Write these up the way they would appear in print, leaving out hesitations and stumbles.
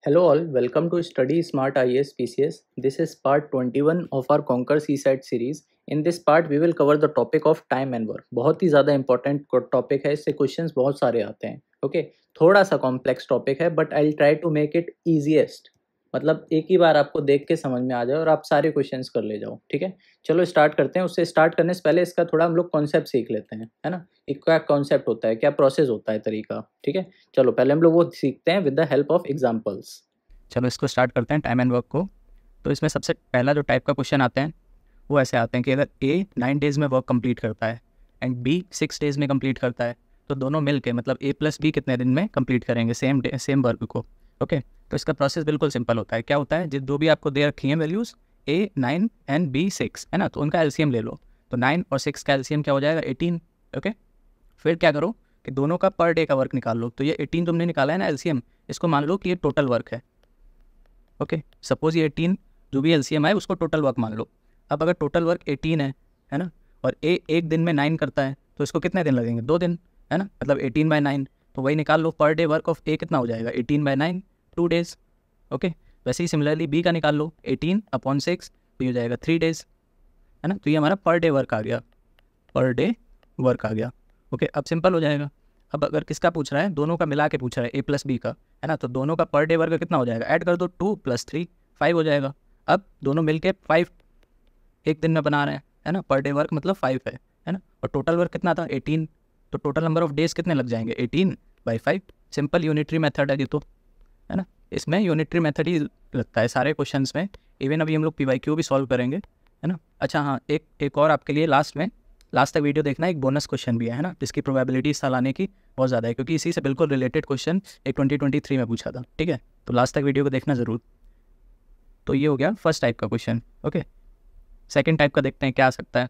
Hello all, welcome to Study Smart IAS PCS. This is part 21 of our Conquer CSAT series. In this part we will cover the topic of time and work. बहुत ही ज़्यादा important topic है, इससे questions बहुत सारे आते हैं. Okay, थोड़ा सा complex topic है, but I'll try to make it easiest. मतलब एक ही बार आपको देख के समझ में आ जाए और आप सारे क्वेश्चंस कर ले जाओ. ठीक है, चलो स्टार्ट करते हैं. उससे स्टार्ट करने से पहले इसका थोड़ा हम लोग कॉन्सेप्ट सीख लेते हैं, है ना. एक क्या कॉन्सेप्ट होता है, क्या प्रोसेस होता है, तरीका. ठीक है, चलो पहले हम लोग वो सीखते हैं with the help of examples. चलो इसको स्टार्ट करते हैं टाइम एंड वर्क को. तो इसमें सबसे पहला जो टाइप का क्वेश्चन आते हैं वो ऐसे आते हैं कि अगर ए 9 डेज़ में वर्क कंप्लीट करता है एंड बी 6 डेज़ में कंप्लीट करता है तो दोनों मिल के मतलब ए प्लस बी कितने दिन में कंप्लीट करेंगे सेम वर्क को. ओके, तो इसका प्रोसेस बिल्कुल सिंपल होता है. क्या होता है, जो भी आपको दे रखी हैं वैल्यूज़ ए 9 एंड बी 6 है ना, तो उनका एलसीएम ले लो. तो 9 और 6 का एलसीएम क्या हो जाएगा 18. ओके, फिर क्या करो कि दोनों का पर डे का वर्क निकाल लो. तो ये 18 तुमने निकाला है ना एलसीएम, इसको मान लो कि ये टोटल वर्क है. ओके, सपोज ये 18 जो भी एलसीएम आए उसको टोटल वर्क मान लो. अब अगर टोटल वर्क 18 है ना, और ए एक दिन में 9 करता है तो इसको कितने दिन लगेंगे, 2 दिन, है ना. मतलब 18/9, तो वही निकाल लो. पर डे वर्क ऑफ ए कितना हो जाएगा 18/9, 2 डेज़. ओके, वैसे ही सिमिलरली बी का निकाल लो 18/6, तो ये हो जाएगा 3 डेज़, है ना. तो ये हमारा पर डे वर्क आ गया, पर डे वर्क आ गया. ओके, अब सिंपल हो जाएगा. अब अगर किसका पूछ रहा है, दोनों का मिला के पूछ रहा है ए प्लस बी का, है ना, तो दोनों का पर डे वर्क कितना हो जाएगा, ऐड कर दो 2 + 3 5 हो जाएगा. अब दोनों मिलके 5 एक दिन में बना रहे हैं, है ना. पर डे वर्क मतलब 5 है ना. और टोटल वर्क कितना था 18, तो टोटल नंबर ऑफ डेज कितने लग जाएंगे 18/5. सिंपल यूनिटरी मेथड है ये तो, है ना. इसमें यूनिटरी मेथड ही लगता है सारे क्वेश्चंस में. इवन अभी हम लोग PYQ भी सॉल्व करेंगे, है ना. अच्छा हाँ, एक और आपके लिए लास्ट तक वीडियो देखना, एक बोनस क्वेश्चन भी है ना, जिसकी प्रोबेबिलिटी इस साल आने की बहुत ज़्यादा है, क्योंकि इसी से बिल्कुल रिलेटेड क्वेश्चन एक 2023 में पूछा था. ठीक है, तो लास्ट तक वीडियो को देखना ज़रूर. तो ये हो गया फर्स्ट टाइप का क्वेश्चन. ओके, सेकंड टाइप का देखते हैं क्या आ सकता है.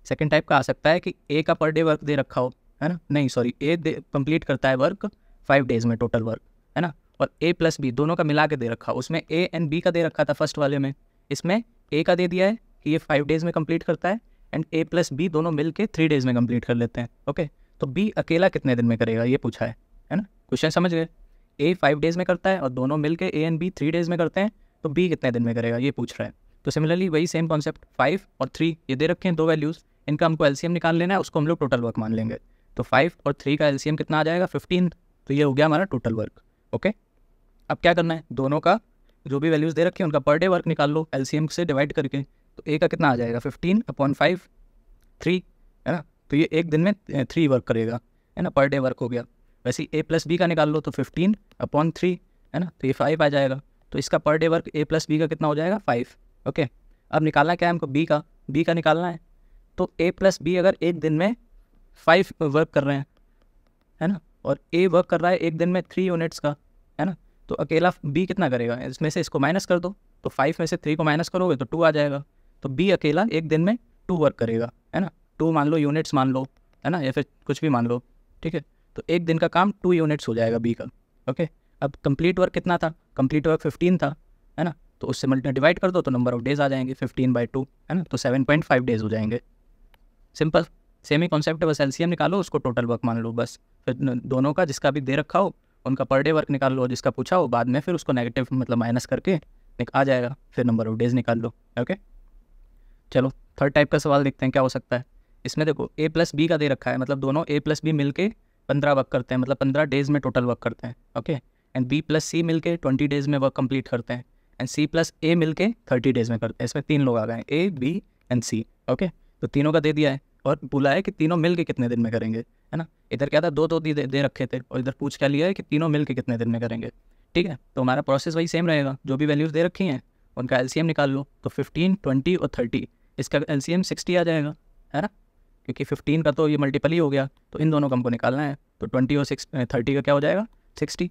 सेकंड टाइप का आ सकता है कि ए का पर डे वर्क दे रखा हो, है ना. नहीं सॉरी, ए कंप्लीट करता है वर्क 5 डेज़ में टोटल वर्क, है ना. और ए प्लस बी दोनों का मिला के दे रखा, उसमें ए एंड बी का दे रखा था फर्स्ट वाले में. इसमें ए का दे दिया है कि ये 5 डेज़ में कंप्लीट करता है एंड ए प्लस बी दोनों मिल के 3 डेज़ में कंप्लीट कर लेते हैं. ओके, तो बी अकेला कितने दिन में करेगा ये पूछा है ना. क्वेश्चन समझ गए. ए 5 डेज़ में करता है और दोनों मिल के ए एंड बी 3 डेज़ में करते हैं, तो बी कितने दिन में करेगा ये पूछ रहा है. तो सिमिलरली वही सेम कॉन्सेप्ट, 5 और 3 ये दे रखे हैं दो वैल्यूज़, इनका हमको एलसीएम निकाल लेना है, उसको हम लोग टोटल वर्क मान लेंगे. तो 5 और 3 का एलसीएम कितना आ जाएगा 15, तो ये हो गया हमारा टोटल वर्क. ओके, अब क्या करना है, दोनों का जो भी वैल्यूज़ दे रखे हैं उनका पर डे वर्क निकाल लो एलसीएम से डिवाइड करके. तो ए का कितना आ जाएगा 15/5, 3, है ना. तो ये एक दिन में 3 वर्क करेगा, है ना, पर डे वर्क हो गया. वैसे ही ए प्लस बी का निकाल लो तो 15/3, है ना, तो ये 5 आ जाएगा. तो इसका पर डे वर्क ए प्लस बी का कितना हो जाएगा 5. ओके, अब निकालना क्या है हमको, बी का निकालना है. तो ए प्लस बी अगर एक दिन में 5 वर्क कर रहे हैं, है ना, और ए वर्क कर रहा है एक दिन में 3 यूनिट्स का, है ना, तो अकेला बी कितना करेगा, इसमें से इसको माइनस कर दो. तो 5 में से 3 को माइनस करोगे तो 2 आ जाएगा. तो बी अकेला एक दिन में 2 वर्क करेगा, है ना. 2 मान लो, यूनिट्स मान लो, है ना, या फिर कुछ भी मान लो. ठीक है, तो एक दिन का काम 2 यूनिट्स हो जाएगा बी का. ओके, अब कंप्लीट वर्क कितना था, कंप्लीट वर्क 15 था, है ना. तो उससे डिवाइड कर दो तो नंबर ऑफ डेज आ जाएंगे 15/2, है ना. तो 7.5 डेज हो जाएंगे. सिंपल, सेम ही कॉन्सेप्ट है, बस एलसीएम निकालो, उसको टोटल वर्क मान लो बस. फिर दोनों का जिसका भी दे रखा हो उनका पर डे वर्क निकाल लो, जिसका पूछा हो बाद में फिर उसको नेगेटिव मतलब माइनस करके आ जाएगा, फिर नंबर ऑफ डेज निकाल लो. ओके, चलो थर्ड टाइप का सवाल देखते हैं क्या हो सकता है. इसमें देखो ए प्लस बी का दे रखा है, मतलब दोनों ए प्लस बी मिल के 15 वर्क करते हैं, मतलब 15 डेज़ में टोटल वर्क करते हैं. ओके, एंड बी प्लस सी मिल के 20 डेज़ में वर्क कंप्लीट करते हैं, एंड सी प्लस ए मिल के 30 डेज़ में करते हैं. इसमें 3 लोग आ गए, A B and C. Okay, तो तीनों का दे दिया है और बोला है कि तीनों मिल के कितने दिन में करेंगे, है ना. इधर क्या था, दो दे रखे थे, और इधर पूछ क्या लिया है कि तीनों मिल के कितने दिन में करेंगे. ठीक है, तो हमारा प्रोसेस वही सेम रहेगा, जो भी वैल्यूज़ दे रखी हैं उनका एलसीएम निकाल लो. तो 15, 20 और 30, इसका एलसीएम 60 आ जाएगा, है ना, क्योंकि 15 का तो ये मल्टीपल ही हो गया, तो इन दोनों का हमको निकालना है. तो 20 और 30 का क्या हो जाएगा 60.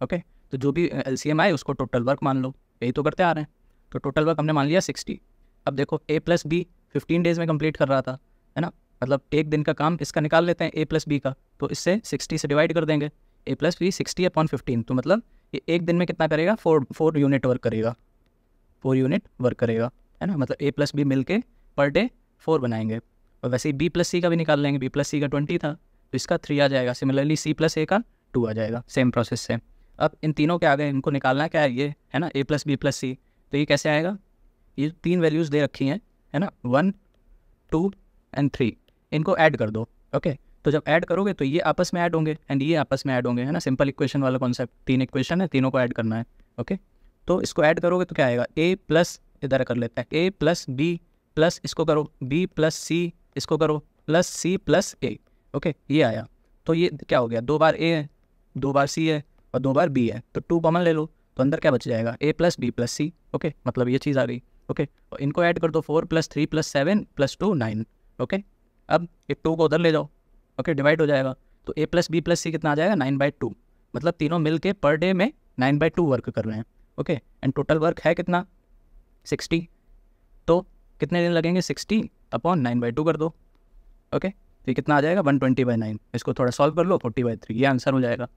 ओके, तो जो भी एलसीएम आए उसको टोटल वर्क मान लो, यही तो करते आ रहे हैं. तो टोटल वर्क हमने मान लिया 60. अब देखो ए प्लस बी 15 डेज़ में कंप्लीट कर रहा था, है ना, मतलब एक दिन का काम इसका निकाल लेते हैं ए प्लस बी का. तो इससे 60 से डिवाइड कर देंगे, ए प्लस बी 60/15, तो मतलब ये एक दिन में कितना करेगा 4 यूनिट वर्क करेगा, 4 यूनिट वर्क करेगा, है ना. मतलब ए प्लस बी मिल के पर डे 4 बनाएंगे. और वैसे ही बी प्लस सी का भी निकाल लेंगे, बी प्लस सी का 20 था तो इसका 3 आ जाएगा. सिमिलरली सी प्लस ए का 2 आ जाएगा, सेम प्रोसेस से. अब इन तीनों के आगे इनको निकालना क्या है, ये है ना A+B+C। तो ये कैसे आएगा, ये 3 वैल्यूज़ दे रखी हैं, है ना, 1 2 एंड 3, इनको ऐड कर दो। ओके, तो जब ऐड करोगे तो ये आपस में ऐड होंगे एंड ये आपस में ऐड होंगे, है ना, सिंपल इक्वेशन वाला कॉन्सेप्ट। 3 इक्वेशन है, तीनों को ऐड करना है। ओके, तो इसको ऐड करोगे तो क्या आएगा, A प्लस, इधर कर लेते हैं, A+B प्लस इसको करो B+C, इसको करो प्लस C+A। ओके, ये आया। तो ये क्या हो गया, 2 बार A है, 2 बार C है और 2 बार B है, तो 2 कॉमन ले लो, तो अंदर क्या बच जाएगा, A+B+C। ओके, मतलब ये चीज़ आ गई। ओके, और इनको ऐड कर दो, 4 + 3 + 7 + 2 9। ओके, अब एक 2 को उधर ले जाओ। ओके, डिवाइड हो जाएगा, तो A+B+C कितना आ जाएगा, 9/2। मतलब तीनों मिल के पर डे में 9/2 वर्क कर रहे हैं। ओके, एंड टोटल वर्क है कितना, 60। तो कितने दिन लगेंगे, 60/9/2 कर दो। ओके, तो ये कितना आ जाएगा, 120/9। इसको थोड़ा सॉल्व कर लो, 40/3, ये आंसर हो जाएगा।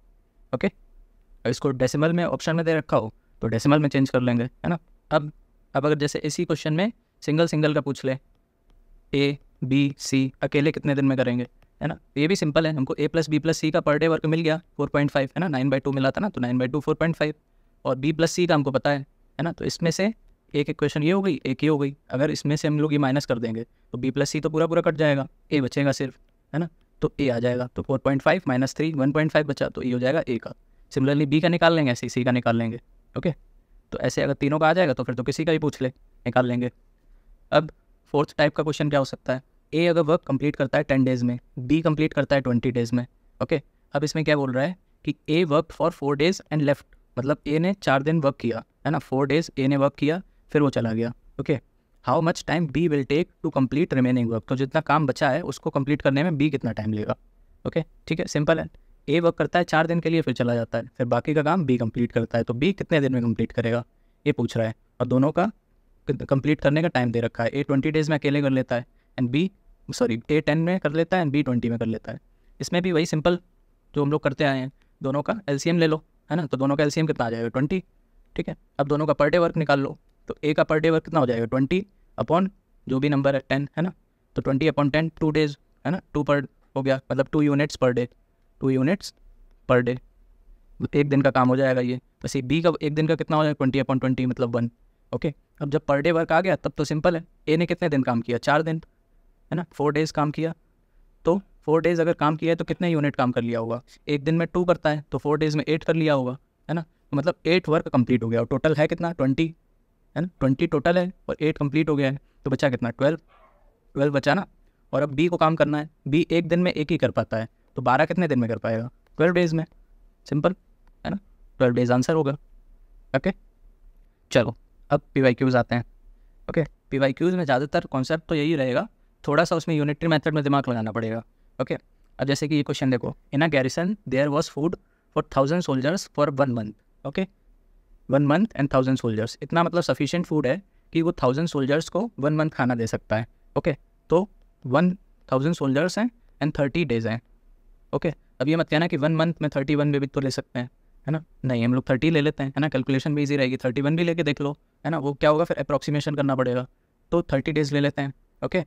ओके, और इसको डेसिमल में ऑप्शन में दे रखा हो तो डेसिमल में चेंज कर लेंगे, है ना। अब अगर जैसे इसी क्वेश्चन में सिंगल सिंगल का पूछ ले, A B C अकेले कितने दिन में करेंगे, है ना, ये भी सिंपल है। हमको A+B+C का पर डे वर्क मिल गया 4.5, है ना, 9/2 मिला था ना, तो 9/2 4.5, और B+C का हमको पता है ना। तो इसमें से एक इक्वेशन ये हो गई, एक ये हो गई। अगर इसमें से हम लोग ये माइनस कर देंगे तो B+C तो पूरा पूरा कट जाएगा, A बचेगा सिर्फ, है ना, तो A आ जाएगा। तो 4.5 - 3 1.5 बचा, तो ये हो जाएगा A का। सिमिलरली B का निकाल लेंगे, ऐसे C का निकाल लेंगे। ओके, तो ऐसे अगर तीनों का आ जाएगा तो फिर तो किसी का भी पूछ ले, निकाल लेंगे। अब फोर्थ टाइप का क्वेश्चन क्या हो सकता है, ए अगर वर्क कंप्लीट करता है 10 डेज़ में, बी कंप्लीट करता है 20 डेज़ में। ओके, अब इसमें क्या बोल रहा है कि A work for 4 days and left, मतलब ए ने 4 दिन वर्क किया, है ना, 4 डेज़ ए ने वर्क किया, फिर वो चला गया। Okay, how much time be will take to complete remaining work, तो जितना काम बचा है उसको कंप्लीट करने में बी कितना टाइम लेगा। ओके, ठीक है, सिंपल है। ए वर्क करता है 4 दिन के लिए, फिर चला जाता है, फिर बाकी का काम बी कंप्लीट करता है, तो बी कितने दिन में कंप्लीट करेगा, ये पूछ रहा है। और दोनों का कंप्लीट करने का टाइम दे रखा है, ए 20 डेज़ में अकेले कर लेता है एंड बी सॉरी ए 10 में कर लेता है एंड बी 20 में कर लेता है। इसमें भी वही सिंपल जो हम लोग करते आए हैं, दोनों का एलसीएम ले लो, है ना, तो दोनों का एलसीएम कितना आ जाएगा, 20। ठीक है, अब दोनों का पर डे वर्क निकाल लो, तो ए का पर डे वर्क कितना हो जाएगा, 20 अपॉन जो भी नंबर है 10, है ना, तो 20/10 2 डेज़, है ना, 2 पर हो गया, मतलब 2 units per day, 2 units per day, एक दिन का काम हो जाएगा ये। वैसे बी का एक दिन का कितना हो जाएगा, 20/20 मतलब 1। ओके, अब जब पर डे वर्क आ गया तब तो सिंपल है, ए ने कितने दिन काम किया, 4 दिन, है ना, 4 डेज़ काम किया, तो 4 डेज़ अगर काम किया है तो कितने यूनिट काम कर लिया होगा, एक दिन में 2 करता है तो 4 डेज़ में 8 कर लिया होगा, है ना, तो मतलब 8 वर्क कंप्लीट हो गया, और टोटल है कितना, 20, है ना, 20 टोटल है और 8 कंप्लीट हो गया है, तो बचा कितना, 12 बचा ना। और अब बी को काम करना है, बी एक दिन में एक ही कर पाता है, तो 12 कितने दिन में कर पाएगा, 12 डेज़ में, सिंपल, है ना, 12 डेज़ आंसर होगा। ओके, चलो अब PYQs आते हैं। ओके, PYQs में ज़्यादातर कॉन्सेप्ट तो यही रहेगा, थोड़ा सा उसमें यूनिटरी मेथड में दिमाग लगाना पड़ेगा। ओके, अब जैसे कि ये क्वेश्चन देखो, in a garrison there was food for 1000 soldiers for 1 month. Okay, 1 month and 1000 soldiers, इतना मतलब सफिशिएंट फूड है कि वो 1000 सोल्जर्स को 1 मंथ खाना दे सकता है। ओके, तो 1000 सोल्जर्स हैं एंड 30 डेज़ हैं। ओके, अब ये मत कहना कि 1 मंथ में 31 भी तो ले सकते हैं, है ना, नहीं, हम लोग 30 ले लेते हैं, है ना, कैलकुलेशन भी ईजी रहेगी, 31 भी लेके देख लो, है ना, वो क्या होगा फिर अप्रॉक्सीमेशन करना पड़ेगा, तो 30 डेज़ ले लेते हैं। ओके,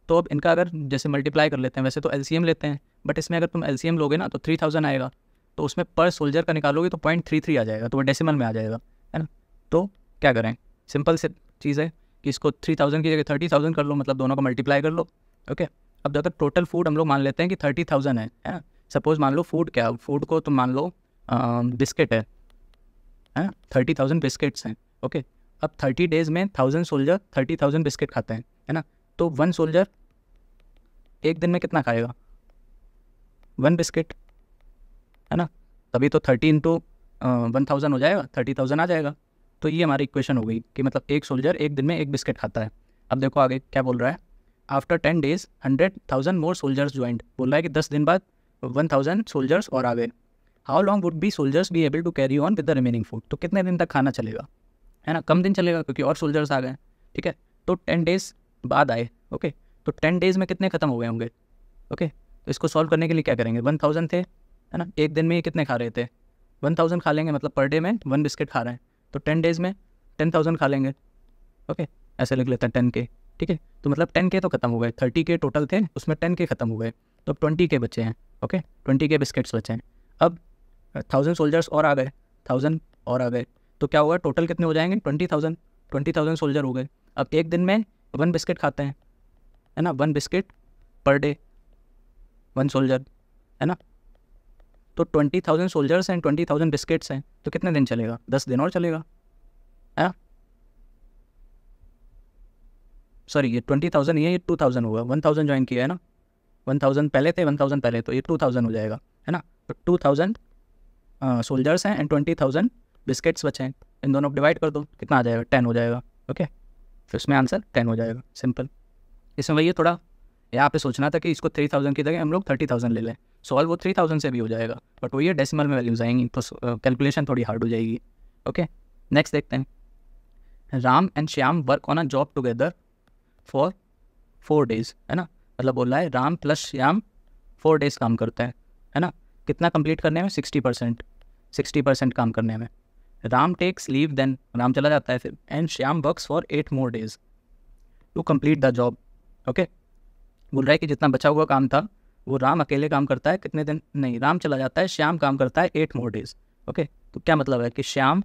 तो अब इनका अगर जैसे मल्टीप्लाई कर लेते हैं, वैसे तो एलसीएम लेते हैं, बट इसमें अगर तुम एलसीएम लोगे ना तो 3000 आएगा, तो उसमें पर सोल्जर का निकालोगे तो 0.33 आ जाएगा, तो वो डेसिमल में आ जाएगा, है ना। तो क्या करें, सिंपल से चीज़ है कि इसको 3000 की जगह 30,000 कर लो, मतलब दोनों को मल्टीप्लाई कर लो। ओके, अब जब तक टोटल फूड हम लोग मान लेते हैं कि 30,000 है ना, सपोज मान लो फूड क्या, फूड को तुम मान लो बिस्किट है ना, 30,000 बिस्किट्स हैं। ओके, अब 30 डेज़ में 1000 सोल्जर 30,000 बिस्किट खाते हैं, है ना, तो 1 सोल्जर एक दिन में कितना खाएगा, 1 बिस्किट, है ना, तभी तो 30 × 1000 हो जाएगा, 30,000 आ जाएगा। तो ये हमारी इक्वेशन हो गई कि मतलब एक सोल्जर एक दिन में 1 बिस्किट खाता है। अब देखो आगे क्या बोल रहा है, आफ्टर 10 डेज़ 100,000 मोर सोल्जर्स ज्वाइंट, बोल रहा है कि 10 दिन बाद 1000 सोल्जर्स और आ गए। How long would be soldiers be able to carry on with the remaining food, तो कितने दिन तक खाना चलेगा, है ना, कम दिन चलेगा क्योंकि और सोल्जर्स आ गए। ठीक है, तो 10 डेज़ बाद आए। ओके, तो 10 डेज़ में कितने खत्म हो गए होंगे। ओके, तो इसको सॉल्व करने के लिए क्या करेंगे, 1000 थे, है ना, एक दिन में ये कितने खा रहे थे, 1000 खा लेंगे, मतलब पर डे में 1 बिस्किट खा रहे हैं, तो 10 डेज़ में 10,000 खा लेंगे। ओके, ऐसे लिख लेते हैं 10K। ठीक है, तो मतलब 10K तो खत्म हो गए, 30K टोटल थे, उसमें 10K खत्म हो गए, तो अब 20K बचे हैं। ओके, 20K बिस्किट्स बचे हैं। अब 1000 सोल्जर्स और आ गए, 1000 और आ गए, तो क्या होगा, टोटल कितने हो जाएंगे, 20,000 सोल्जर हो गए। अब एक दिन में 1 बिस्किट खाते हैं, है ना, 1 बिस्किट पर डे 1 सोल्जर, है ना, तो 20,000 सोल्जर्स एंड 20,000 बिस्किट्स हैं, तो कितने दिन चलेगा, 10 दिन और चलेगा, है ना। सॉरी, ये 20,000 ये 2,000 होगा, 1,000 ज्वाइन किया है ना, 1,000 पहले थे, 1,000 पहले, तो ये 2,000 हो जाएगा, है ना। तो 2,000 सोल्जर्स हैं एंड 20,000 बिस्किट्स बचे हैं, इन दोनों को डिवाइड कर दो, कितना आ जाएगा, 10 हो जाएगा। ओके, तो इसमें आंसर 10 हो जाएगा, सिंपल। इसमें वही थोड़ा यहाँ पे सोचना था कि इसको 3,000 की जगह हम लोग 30,000 ले लें, सॉल्व वो 3,000 से भी हो जाएगा, बट वो ये डेसिमल में वैल्यूज आएंगी, तो कैलकुलेशन थोड़ी हार्ड हो जाएगी। ओके, नेक्स्ट देखते हैं। Ram and Shyam work on a job together for 4 days, है ना, मतलब बोल रहा है राम प्लस श्याम 4 डेज काम करते हैं, है ना, कितना कंप्लीट करने में, 60% काम करने में। Ram takes leave then, Ram चला जाता है फिर, and Shyam works for 8 more days to complete the job. Okay, बोल रहा है कि जितना बचा हुआ काम था वो राम अकेले काम करता है कितने दिन, नहीं, राम चला जाता है, श्याम काम करता है 8 मोर डेज। ओके, तो क्या मतलब है कि श्याम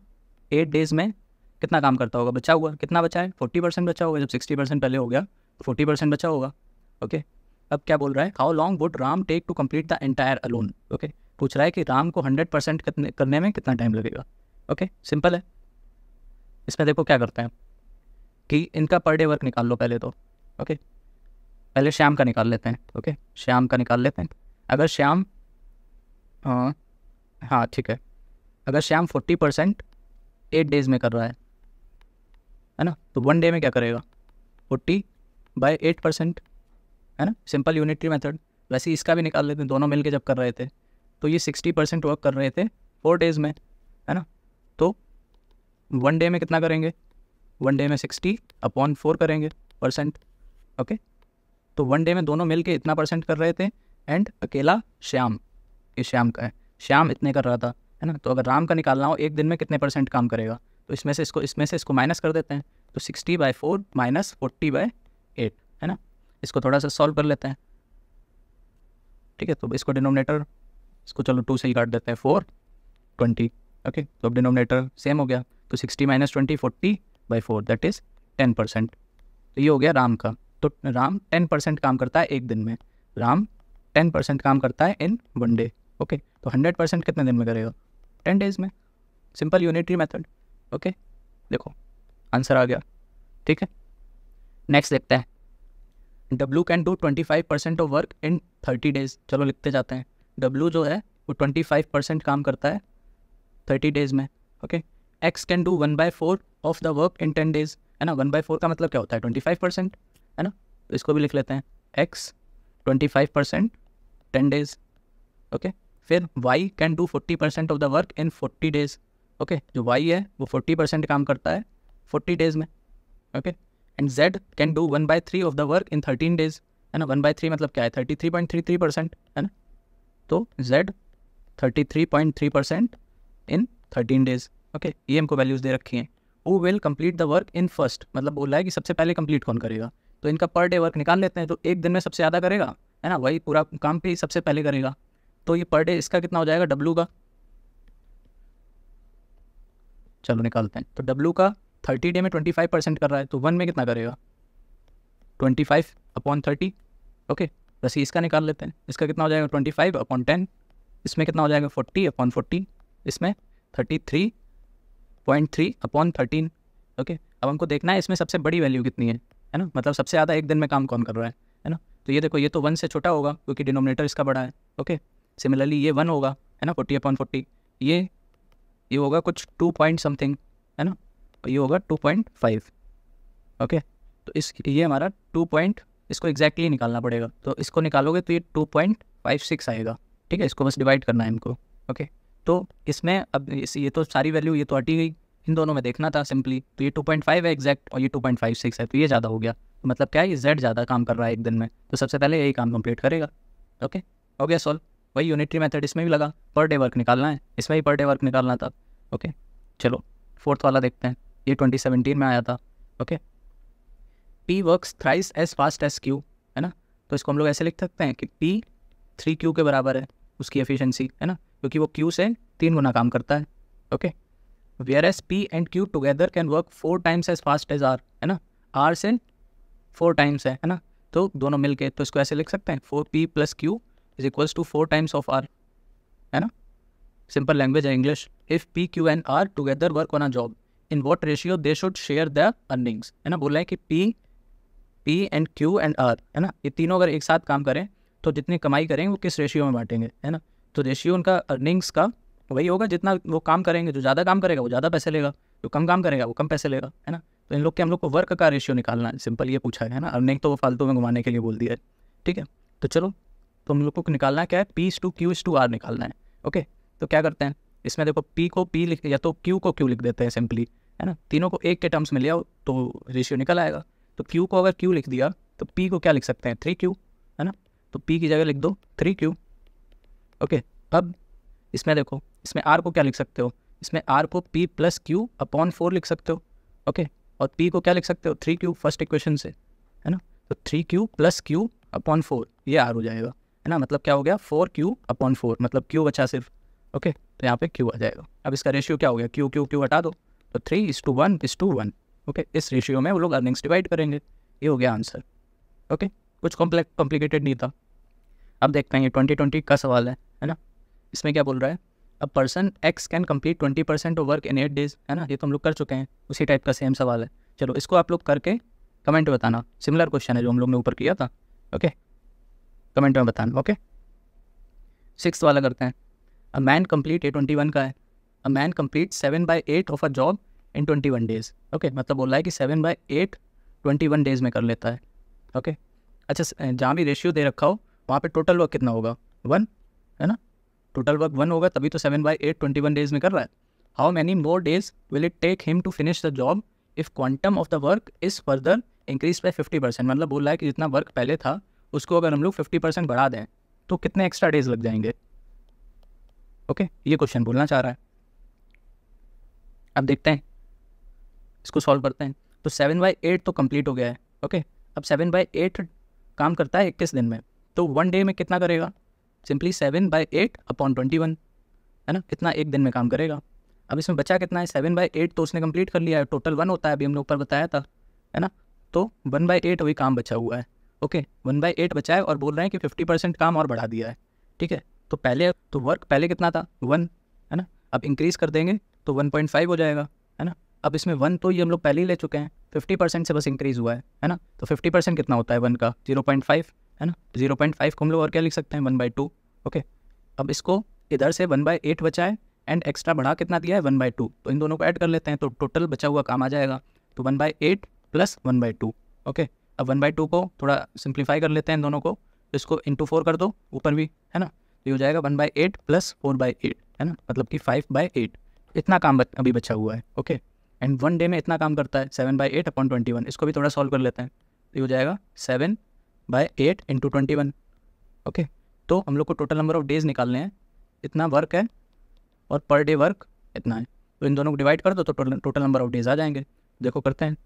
8 डेज में कितना काम करता होगा, बचा हुआ कितना बचा है, 40% बचा होगा, जब 60% पहले हो गया 40% बचा होगा। ओके, अब क्या बोल रहा है, how long would Ram take to complete the entire alone. Okay, पूछ रहा है कि राम को 100% करने में कितना टाइम लगेगा। ओके, सिंपल है। इसमें देखो क्या करते हैं कि इनका पर डे वर्क निकाल लो पहले तो। ओके, पहले श्याम का निकाल लेते हैं। ओके, श्याम का निकाल लेते हैं। अगर श्याम हाँ ठीक है, अगर श्याम 40% 8 डेज में कर रहा है ना, तो 1 डे में क्या करेगा, 40/8%, है ना, सिंपल यूनिटरी मेथड। वैसे इसका भी निकाल लेते हैं, दोनों मिलके जब कर रहे थे तो ये 60% वर्क कर रहे थे 4 डेज में, है ना, तो 1 डे में कितना करेंगे, 1 डे में 60/4 करेंगे परसेंट। ओके, तो 1 डे में दोनों मिलके इतना परसेंट कर रहे थे, एंड अकेला श्याम, ये श्याम का है, श्याम इतने कर रहा था, है ना। तो अगर राम का निकालना हो एक दिन में कितने परसेंट काम करेगा, तो इसमें से इसको माइनस कर देते हैं, तो 60/4 माइनस 40/8, है ना। इसको थोड़ा सा सॉल्व कर लेते हैं, ठीक है, तो इसको डिनोमिनेटर, इसको चलो 2 से ही काट देते हैं, 4 20। ओके, तो अब डिनोमिनेटर सेम हो गया, तो 60 - 20 40/4 दैट इज़ 10%। तो ये हो गया राम का। तो राम 10% काम करता है एक दिन में, राम 10% काम करता है इन 1 डे। ओके, तो 100% कितने दिन में करेगा, 10 डेज में, सिंपल यूनिटरी मेथड। ओके, देखो आंसर आ गया, ठीक है। नेक्स्ट देखते हैं, W can do 25% of work in 30 days. चलो लिखते जाते हैं, W जो है वो 25% काम करता है 30 डेज में। Okay, X can do 1/4 of the work in 10 days, है ना, 1/4 का मतलब क्या होता है, 25%, है ना, तो इसको भी लिख लेते हैं, X 25% 10 डेज। ओके, फिर Y can do 40% of the work in 40 days. Okay, जो Y है वो 40% काम करता है 40 डेज में। Okay, and Z can do 1/3 of the work in 13 days, है ना, 1/3 मतलब क्या है, 33.33%, है ना, तो Z 33.3% इन 13 डेज। ओके, ये हमको वैल्यूज़ दे रखी हैं। Who will complete the work in first, मतलब बोला है कि सबसे पहले कंप्लीट कौन करेगा, तो इनका पर डे वर्क निकाल लेते हैं, तो एक दिन में सबसे ज़्यादा करेगा, है ना, वही पूरा काम पे ही सबसे पहले करेगा, तो ये पर डे इसका कितना हो जाएगा, W का, चलो निकालते हैं, तो W का 30 डे में 25% कर रहा है, तो 1 में कितना करेगा, 25/30। ओके, बस इसका निकाल लेते हैं, इसका कितना हो जाएगा, 25/10, इसमें कितना हो जाएगा, 40/40, इसमें 33.3/13। ओके, अब हमको देखना है इसमें सबसे बड़ी वैल्यू कितनी है ना, मतलब सबसे ज़्यादा एक दिन में काम कौन कर रहा है ना, तो ये देखो, ये तो 1 से छोटा होगा क्योंकि डिनोमिनेटर इसका बड़ा है। ओके, सिमिलरली ये 1 होगा, है ना, 40/40, ये होगा कुछ 2 पॉइंट समथिंग, है ना, और ये होगा 2.5। ओके, तो ये हमारा 2 पॉइंट, इसको एग्जैक्टली निकालना पड़ेगा, तो इसको निकालोगे तो ये 2.56 आएगा, ठीक है, इसको बस डिवाइड करना है इनको। ओके, तो इसमें अब ये तो सारी वैल्यू ये तो हटी गई, इन दोनों में देखना था सिंपली, तो ये 2.5 है एग्जैक्ट और ये 2.56 है, तो ये ज़्यादा हो गया, तो मतलब क्या है, ये Z ज़्यादा काम कर रहा है एक दिन में, तो सबसे पहले यही काम कंप्लीट करेगा। ओके, हो गया सॉल्व, वही यूनिटरी मेथड इसमें भी लगा, पर डे वर्क निकालना है, इसमें भी पर डे वर्क निकालना था। ओके, चलो 4th वाला देखते हैं, ये 2017 में आया था। Okay, P works thrice as fast as Q, है ना, तो इसको हम लोग ऐसे लिख सकते हैं कि P 3Q के बराबर है उसकी एफिशिएंसी, है ना, क्योंकि वो Q से 3 गुना काम करता है। Okay, whereas P and Q together can work 4 times as fast as R, है ना, आर से 4 टाइम्स है ना, तो दोनों मिल के तो इसको ऐसे लिख सकते हैं 4p plus Q is equals to 4 times of R, है ना, सिंपल लैंग्वेज है English. If P Q and R together work on a job in what ratio they should share the earnings, है ना, बोल रहे हैं कि P and Q and R, है ना, ये तीनों अगर एक साथ काम करें तो जितनी कमाई करेंगे वो किस रेशियो में बांटेंगे, है ना, तो रेशियो उनका अर्निंग्स का वही होगा जितना वो काम करेंगे. जो ज़्यादा काम करेगा वो ज़्यादा पैसे लेगा, जो कम काम करेगा वो कम पैसे लेगा, है ना. तो इन लोग के हम लोग को वर्क का रेशियो निकालना है, सिंपल ये पूछा है ना, अर्निंग तो वो फालतू में घुमाने के लिए बोल दिया है. ठीक है, तो चलो, तो हम लोग को निकालना है क्या है, P is to Q is to R निकालना है. ओके, तो क्या करते हैं इसमें, देखो पी को पी लिख या तो क्यू को क्यू लिख देते हैं सिंपली, है ना, तीनों को एक के टर्म्स में लिया तो रेशियो निकल आएगा. तो क्यू को अगर क्यू लिख दिया तो पी को क्या लिख सकते हैं 3q, है ना, तो पी की जगह लिख दो 3q. ओके, अब इसमें देखो, इसमें आर को क्या लिख सकते हो, इसमें आर को पी प्लस क्यू अपॉन 4 लिख सकते हो. ओके, और पी को क्या लिख सकते हो 3q फर्स्ट इक्वेशन से, है ना, तो 3q प्लस क्यू अपॉन 4 ये आर हो जाएगा, है ना, मतलब क्या हो गया 4q अपॉन 4, मतलब क्यू बचा सिर्फ. ओके, तो यहाँ पे क्यू आ जाएगा. अब इसका रेशियो क्या हो गया, क्यू क्यू क्यू हटा दो तो 3:1:1. ओके, इस रेशियो में वो लोग अर्निंग्स डिवाइड करेंगे. ये हो गया आंसर. ओके, कुछ कॉम्प्लिकेटेड नहीं था. अब देखते हैं ये 2020 का सवाल है ना, इसमें क्या बोल रहा है, a person x can complete 20% of work in 8 days, है ना, ये तो हम लोग कर चुके हैं, उसी टाइप का सेम सवाल है. चलो इसको आप लोग करके कमेंट में बताना, सिमिलर क्वेश्चन है जो हम लोग ने ऊपर किया था. ओके, कमेंट में बताना. ओके, 6th वाला करते हैं. अ मैन कम्प्लीट, ये 21 का है, a man complete 7/8 of a job in 21 days. Okay, मतलब बोल रहा है कि 7/8 21 डेज में कर लेता है. ओके, अच्छा, जहाँ भी रेशियो दे रखा हो वहाँ पे टोटल वर्क कितना होगा 1, है ना, टोटल वर्क 1 होगा, तभी तो 7/8 21 डेज में कर रहा है. How many more days will it take him to finish the job if quantum of the work is further increase by 50%, मतलब बोल रहा है कि जितना वर्क पहले था उसको अगर हम लोग 50% बढ़ा दें तो कितने एक्स्ट्रा डेज लग जाएंगे. ओके, ये क्वेश्चन बोलना चाह रहा है. अब देखते हैं, इसको सॉल्व करते हैं. तो 7/8 तो कंप्लीट हो गया है. ओके, अब 7/8 काम करता है 21 दिन में, तो 1 डे में कितना करेगा, सिंपली 7/8 अपॉन 21, है ना, इतना एक दिन में काम करेगा. अब इसमें बचा कितना है, 7/8 तो उसने कंप्लीट कर लिया है, टोटल 1 होता है, अभी हमने ऊपर बताया था, है ना, तो 1/8 वही काम बचा हुआ है. ओके, 1/8 बचा है और बोल रहे हैं कि 50% काम और बढ़ा दिया है. ठीक है, तो पहले तो वर्क पहले कितना था 1, है ना, अब इंक्रीज़ कर देंगे तो 1.5 हो जाएगा, है ना. अब इसमें 1 तो ये हम लोग पहले ही ले चुके हैं, 50% से बस इंक्रीज़ हुआ है ना, तो 50% कितना होता है 1 का 0.5, है ना, 0.5 को हम लोग और क्या लिख सकते हैं 1/2. ओके, अब इसको इधर से 1/8 बचा है एंड एक्स्ट्रा बढ़ा कितना दिया है 1/2, तो इन दोनों को ऐड कर लेते हैं तो टोटल बचा हुआ काम आ जाएगा, तो 1/8 प्लस 1/2. ओके, अब 1/2 को थोड़ा सिंप्लीफाई कर लेते हैं इन दोनों को, इसको इंटू 4 कर दो ऊपर भी, है ना, तो ये हो जाएगा 1/8 प्लस 4/8, है ना, मतलब कि 5/8. इतना काम अभी बचा हुआ है. ओके, एंड 1 डे में इतना काम करता है 7/8 अपॉन 21, इसको भी थोड़ा सॉल्व कर लेते हैं, तो ये हो जाएगा 7/8 इंटू 21. ओके, तो हम लोग को टोटल नंबर ऑफ डेज़ निकालने हैं, इतना वर्क है और पर डे वर्क इतना है, तो इन दोनों को डिवाइड कर दो तो टोटल नंबर ऑफ डेज़ आ जाएंगे. देखो करते हैं,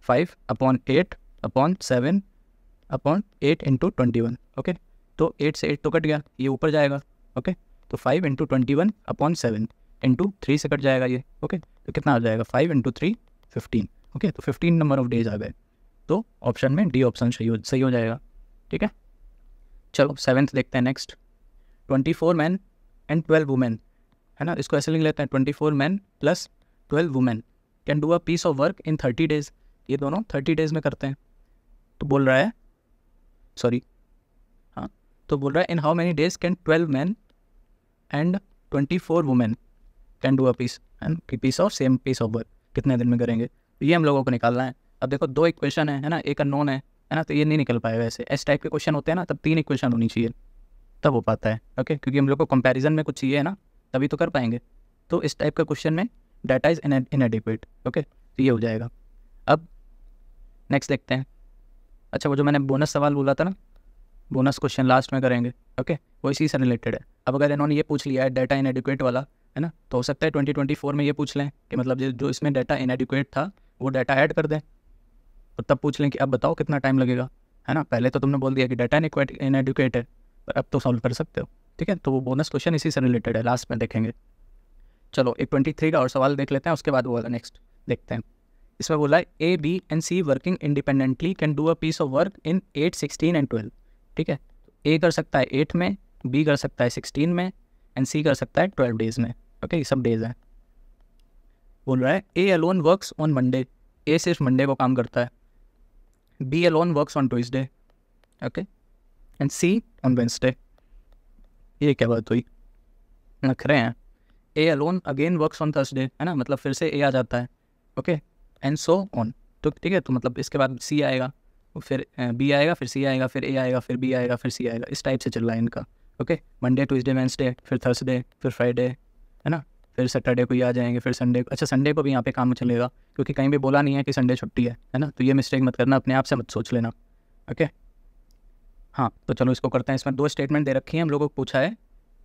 5/8 अपॉन 7/8 इंटू 21. ओके, तो 8 से 8 तो कट गया, ये ऊपर जाएगा. ओके, तो 5 इंटू 21 अपॉन 7 इंटू 3 से कट जाएगा ये. ओके, तो कितना आ जाएगा 5 इंटू 3 15. ओके, तो 15 नंबर ऑफ डेज आ गए, तो ऑप्शन में डी ऑप्शन सही हो जाएगा. ठीक है, चलो 7th देखते हैं. नेक्स्ट, 24 मैन एंड 12 वुमेन, है ना, इसको ऐसे लिख लेते हैं 24 man plus 12 women can do a piece of work in 30 days. ये दोनों 30 डेज में करते हैं, तो बोल रहा है हाँ, तो बोल रहा है in how many days can 12 man and 24 women can do a piece of same piece of work, कितने दिन में करेंगे, तो ये हम लोगों को निकालना है. अब देखो 2 इक्वेशन है ना, एक अननोन है ना, तो ये नहीं निकल पाएगा. ऐसे इस टाइप के क्वेश्चन होते हैं ना, तब 3 इक्वेशन होनी चाहिए तब हो पाता है. ओके, क्योंकि हम लोग को कंपैरिजन में कुछ चाहिए है ना, तभी तो कर पाएंगे. तो इस टाइप का क्वेश्चन में डाटा इज इनएडिक्वेट. ओके, तो ये हो जाएगा. अब नेक्स्ट देखते हैं. अच्छा, वो जो मैंने बोनस सवाल बोला था ना, बोनस क्वेश्चन लास्ट में करेंगे. ओके, वो इसी से रिलेटेड है. अब अगर इन्होंने ये पूछ लिया है डाटा इनएडिक्वेट वाला, है ना, तो हो सकता है 2024 में ये पूछ लें कि मतलब जो इसमें डाटा इनएडिक्वेट था वो डाटा ऐड कर दें, और तब पूछ लें कि अब बताओ कितना टाइम लगेगा, है ना. पहले तो तुमने बोल दिया कि डाटा इनएडिक्वेट है, पर अब तो सॉल्व कर सकते हो. ठीक है, तो वो बोनस क्वेश्चन इसी से रिलेटेड है, लास्ट में देखेंगे. चलो एक 23 का और सवाल देख लेते हैं, उसके बाद वो वाला नेक्स्ट देखते हैं। इसमें बोला है A, B and C working independently can do a piece of work in 8, 16 and 12। ठीक है, ए कर सकता है 8 में, बी कर सकता है 16 में, एंड सी कर सकता है 12 डेज में। ओके, ये सब डेज हैं। बोल रहा है A alone works on Monday, A सिर्फ मंडे को काम करता है, B alone works on Tuesday, okay, and C on Wednesday. ये क्या बात हुई, नखरे हैं। A alone again works on Thursday, है ना, मतलब फिर से ए आ जाता है, ओके, एंड सो ऑन। तो ठीक है, तो मतलब इसके बाद सी आएगा, फिर बी आएगा, फिर सी आएगा, फिर ए आएगा, फिर बी आएगा, फिर सी आएगा, इस टाइप से चल रहा है इनका। ओके, मंडे, ट्यूसडे, वेंसडे, फिर थर्सडे, फिर फ्राइडे, है ना, फिर सैटरडे को ये आ जाएंगे, फिर संडे को। अच्छा, संडे को भी यहाँ पे काम चलेगा, क्योंकि कहीं भी बोला नहीं है कि संडे छुट्टी है ना, तो ये मिस्टेक मत करना, अपने आप से मत सोच लेना। ओके, हाँ, तो चलो इसको करते हैं। इसमें 2 स्टेटमेंट दे रखी हैं, हम लोगों को पूछा है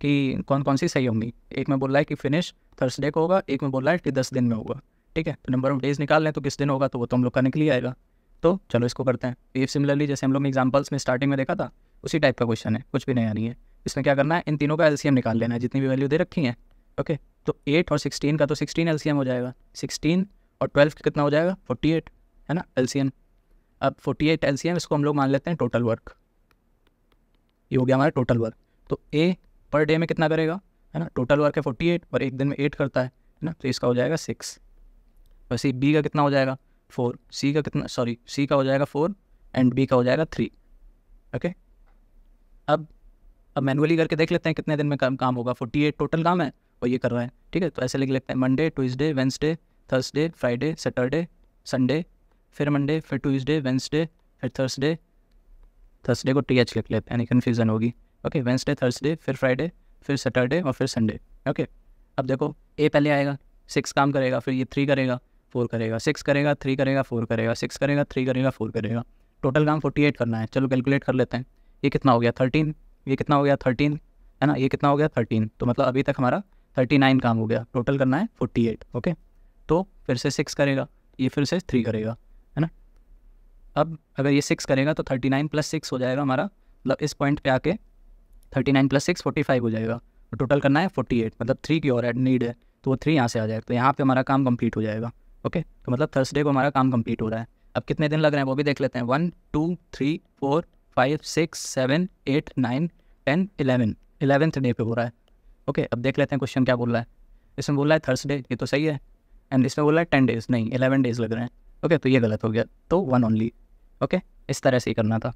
कि कौन कौन सी सही होंगी। एक में बोल रहा है कि फिनिश थर्सडे को होगा, एक में बोल रहा है कि 10 दिन में होगा। ठीक है, तो नंबर ऑफ डेज निकाल लें तो किस दिन होगा, तो वो तो हम लोग का निकल ही आएगा। तो चलो इसको करते हैं। ये सिमिलरली जैसे हम लोग ने एग्जाम्पल्स में स्टार्टिंग में देखा था, उसी टाइप का क्वेश्चन है, कुछ भी नया नहीं है। इसमें क्या करना है, इन तीनों का एलसीएम निकाल लेना है, जितनी भी वैल्यू दे रखी है। ओके, तो 8 और 16 का तो 16 एलसीएम हो जाएगा, 16 और 12 का कितना हो जाएगा, 48, है ना एलसीएम। अब 48 एलसीएम, इसको हम लोग मान लेते हैं टोटल वर्क। ये हो गया हमारा टोटल वर्क। तो ए पर डे में कितना करेगा, है ना, टोटल वर्क है 48 और एक दिन में 8 करता है ना, तो इसका हो जाएगा 6। वैसे बी का कितना हो जाएगा 4, सी का कितना, सॉरी, सी का हो जाएगा 4 एंड बी का हो जाएगा 3। ओके, अब मैनुअली करके देख लेते हैं कितने दिन में काम होगा। 48 टोटल काम है और ये कर रहा है। ठीक है, तो ऐसे लिख लेते हैं, Monday, Tuesday, Wednesday, Thursday, Friday, Saturday, Sunday, फिर मंडे, फिर ट्यूसडे, वेंसडे, फिर थर्सडे, थर्सडे को TH लिख लेते हैं, यानी कन्फ्यूज़न होगी। ओके, वेंसडे, थर्सडे, फिर फ्राइडे, फिर सैटरडे और फिर संडे। ओके, अब देखो ए पहले आएगा, 6 काम करेगा, फिर ये 3 करेगा, 4 करेगा, 6 करेगा, 3 करेगा, 4 करेगा, 6 करेगा, 3 करेगा, 4 करेगा। टोटल काम 48 करना है। चलो कैलकुलेट कर लेते हैं। ये कितना हो गया 13, ये कितना हो गया 13, है ना, ये कितना हो गया 13, तो मतलब अभी तक हमारा 39 काम हो गया। टोटल करना है 48। ओके, तो फिर से 6 करेगा, ये फिर से 3 करेगा, है ना। अब अगर ये 6 करेगा तो 39 + 6 हो जाएगा हमारा, मतलब इस पॉइंट पे आके 39 + 6 45 हो जाएगा। तो टोटल करना है 48, मतलब 3 की और नीड है, तो वो 3 यहाँ से आ जाएगा, तो यहाँ पे हमारा काम कंप्लीट हो जाएगा। ओके, तो मतलब थर्सडे को हमारा काम कंप्लीट हो रहा है। अब कितने दिन लग रहे हैं वो भी देख लेते हैं। 1 2 3 4 5 6 7 8 9 10 11, 11th डे पे हो रहा है। ओके, अब देख लेते हैं क्वेश्चन क्या बोल रहा है। इसमें बोल रहा है थर्सडे, ये तो सही है, एंड इसमें बोल रहा है 10 डेज, नहीं 11 डेज लग रहे हैं। ओके, तो ये गलत हो गया, तो 1 ओनली। ओके, इस तरह से ही करना था।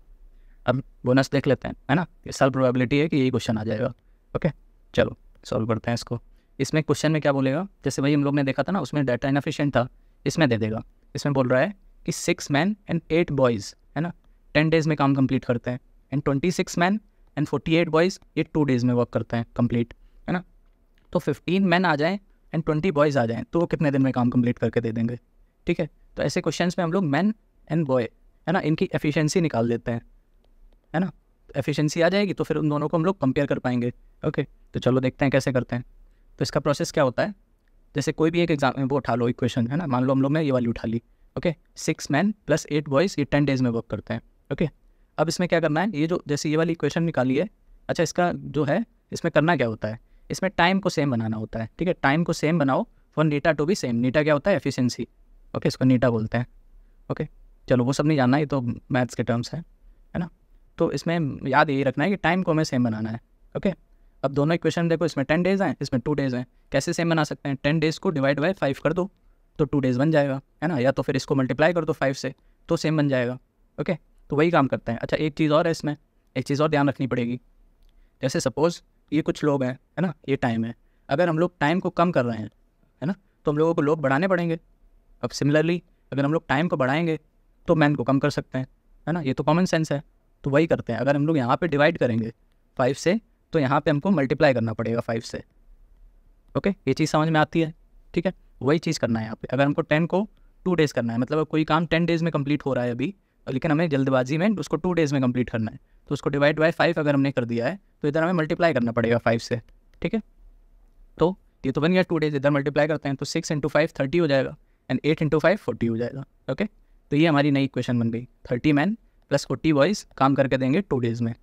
अब बोनस देख लेते हैं, है ना, इस साल प्रोबेबिलिटी है कि यही क्वेश्चन आ जाएगा। ओके, चलो सॉल्व करते हैं इसको। इसमें क्वेश्चन में क्या बोलेगा, जैसे भाई हम लोग ने देखा था ना, उसमें डाटा इनएफिशिएंट था, इसमें दे देगा। इसमें बोल रहा है कि 6 मैन एंड 8 बॉयज़, है ना, 10 डेज़ में काम कंप्लीट करते हैं, एंड 26 मैन एंड 48 बॉयज़ ये 2 डेज़ में वर्क करते हैं कंप्लीट, है ना। तो 15 मैन आ जाएँ एंड 20 बॉयज़ आ जाएँ, तो वो कितने दिन में काम कंप्लीट करके दे देंगे। ठीक है, तो ऐसे क्वेश्चन में हम लोग मैन एंड बॉय, है ना, इनकी एफिशिएंसी निकाल देते हैं, है ना। एफिशिएंसी आ जाएगी तो फिर उन दोनों को हम लोग कंपेयर कर पाएंगे। ओके, तो चलो देखते हैं कैसे करते हैं। तो इसका प्रोसेस क्या होता है, जैसे कोई भी एक एग्जाम वो उठा लो इक्वेशन, है ना, मान लो हम लोग ने ये वाली उठा ली। ओके, 6 मैन + 8 बॉयज़ ये 10 डेज़ में वर्क करते हैं। ओके, अब इसमें क्या करना है, ये जो जैसे ये वाली इक्वेशन निकाली है, अच्छा इसका जो है इसमें करना क्या होता है, इसमें टाइम को सेम बनाना होता है। ठीक है, टाइम को सेम बनाओ फॉर नीटा टू बी सेम। नीटा क्या होता है, एफिशिएंसी। ओके, इसको नीटा बोलते हैं। ओके, चलो वो सब नहीं जानना, ये तो मैथ्स के टर्म्स है ना। तो इसमें याद यही रखना है कि टाइम को हमें सेम बनाना है। ओके, अब दोनों इक्वेशन देखो, इसमें 10 डेज़ हैं, इसमें 2 डेज़ हैं। कैसे सेम बना सकते हैं, 10 डेज़ को डिवाइड बाय 5 कर दो तो 2 डेज़ बन जाएगा, है ना, या तो फिर इसको मल्टीप्लाई कर दो 5 से तो सेम बन जाएगा। ओके, तो वही काम करते हैं। अच्छा, एक चीज़ और है इसमें, एक चीज़ और ध्यान रखनी पड़ेगी। जैसे सपोज़ ये कुछ लोग हैं, है ना, ये टाइम है, अगर हम लोग टाइम को कम कर रहे हैं, है ना, तो हम लोगों को लोग बढ़ाने पड़ेंगे। अब सिमिलरली अगर हम लोग टाइम को बढ़ाएंगे तो मैन को कम कर सकते हैं, है ना, ये तो कॉमन सेंस है। तो वही करते हैं, अगर हम लोग यहाँ पे डिवाइड करेंगे 5 से तो यहाँ पे हमको मल्टीप्लाई करना पड़ेगा 5 से। ओके, ये चीज़ समझ में आती है। ठीक है, वही चीज़ करना है यहाँ पे। अगर हमको 10 को 2 डेज़ करना है, मतलब कोई काम 10 डेज़ में कंप्लीट हो रहा है अभी, लेकिन हमें जल्दबाजी में उसको 2 डेज़ में कंप्लीट करना है, तो उसको डिवाइड बाय 5 अगर हमने कर दिया है तो इधर हमें मल्टीप्लाई करना पड़ेगा 5 से। ठीक है, तो ये तो बन गया 2 डेज़, इधर मल्टीप्लाई करते हैं तो 6 × 5 30 हो जाएगा, एंड 8 × 5 40 हो जाएगा। ओके, तो ये हमारी नई इक्वेशन बन गई, 30 मैन + 40 बॉयज़ काम करके देंगे 2 डेज़ में।